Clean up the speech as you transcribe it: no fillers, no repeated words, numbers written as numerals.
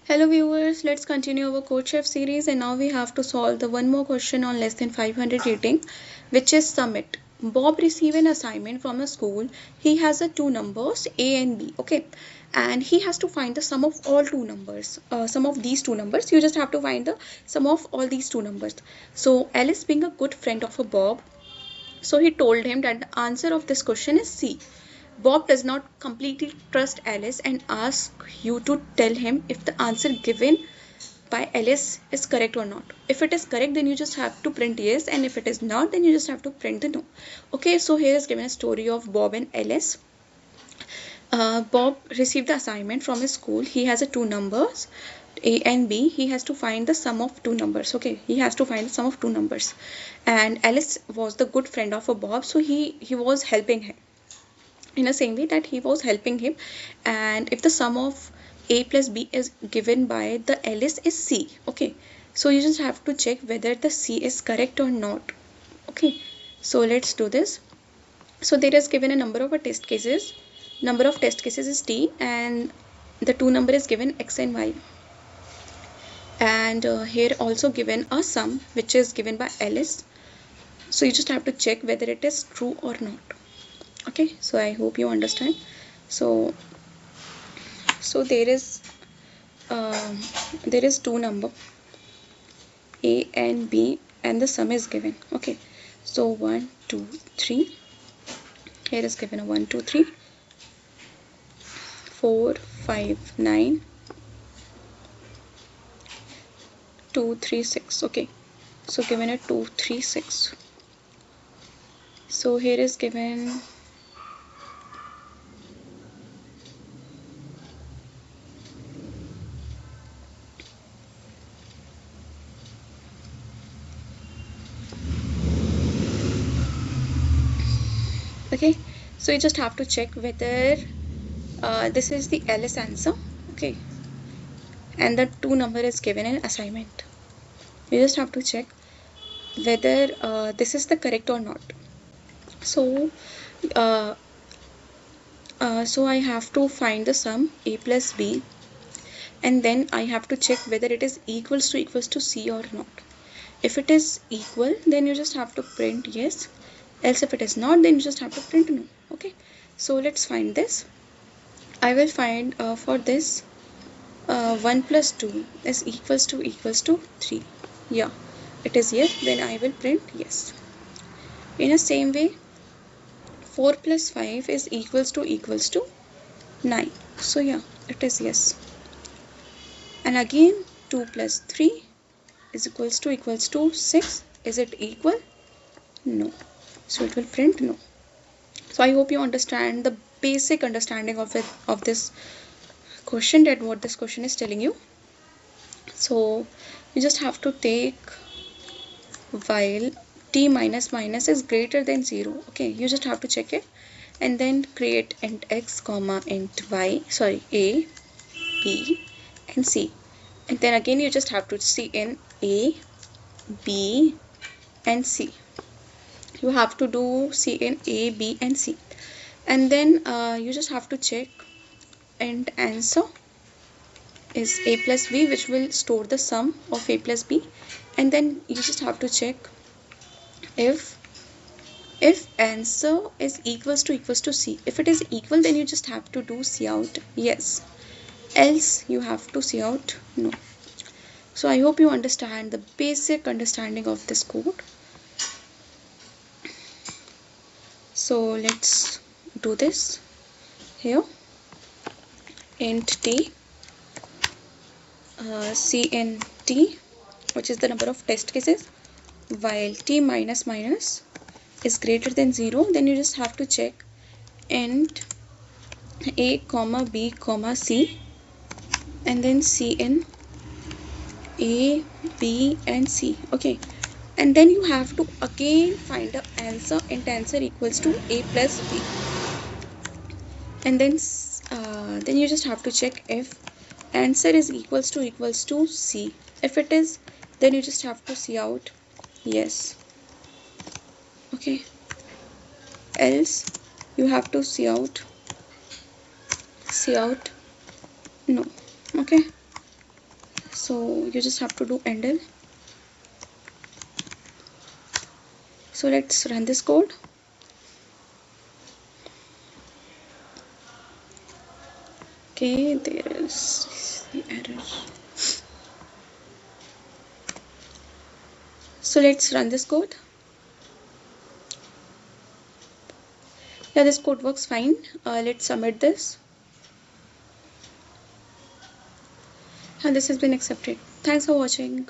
Hello viewers, let's continue our CodeChef series, and now we have to solve the one more question on less than 500 rating, which is Summit. Bob received an assignment from a school. He has two numbers A and B, okay, and he has to find the sum of all two numbers. Sum of these two numbers. You just have to find the sum of all these two numbers. So Alice, being a good friend of a Bob, so he told him that the answer of this question is C. Bob does not completely trust Alice and asks you to tell him if the answer given by Alice is correct or not. If it is correct, then you just have to print yes, and if it is not, then you just have to print the no. Okay, so here is given a story of Bob and Alice. Bob received the assignment from his school. He has two numbers, A and B. He has to find the sum of two numbers. Okay, he has to find the sum of two numbers. And Alice was the good friend of a Bob, so he was helping him in the same way that he was helping him. And if the sum of A plus B is given by the Alice is C, okay, so you just have to check whether the C is correct or not. Okay, so let's do this. So there is given a number of test cases. Number of test cases is T, and the two number is given X and Y. And here also given a sum which is given by Alice. So you just have to check whether it is true or not. Okay, so I hope you understand. So there is two number A and B, and the sum is given. Okay, so 1 2 3. Here is given a 1 2 3 4 5 9 2 3 6. Okay, so given a 2 3 6. So here is given okay, so you just have to check whether this is the Alice answer. Okay, and the two number is given in assignment. You just have to check whether this is the correct or not. So so I have to find the sum A plus B, and then I have to check whether it is equals to C or not. If it is equal, then you just have to print yes, else if it is not, then you just have to print no. Okay, so let's find this. I will find for this 1 plus 2 is equals to 3. Yeah, it is yes, then I will print yes. In the same way, 4 plus 5 is equals to 9. So yeah, it is yes. And again 2 plus 3 is equals to 6. Is it equal? No. So it will print no. So I hope you understand the basic understanding of this question, that what this question is telling you. So you just have to take while t minus minus is greater than 0. Okay, you just have to check it, and then create int x comma int y, sorry, a, b and c, and then again you just have to see in a, b and c. You have to do C in A, B and C, and then you just have to check int answer is A plus B, which will store the sum of A plus B, and then you just have to check if answer is equals to C. If it is equal, then you just have to do C out yes, else you have to C out no. So I hope you understand the basic understanding of this code. So let's do this. Here int t, C in t, which is the number of test cases, while t minus minus is greater than 0, then you just have to check int a comma b comma c, and then C in a, b and c. Okay, and then you have to again find the answer, int answer equals to A plus B, and then you just have to check if answer is equals to C. If it is, then you just have to C out yes. Okay, else you have to C out no. Okay, So you just have to do ender. So let's run this code. Okay, there is the error. So let's run this code. Yeah, this code works fine. Let's submit this. And this has been accepted. Thanks for watching.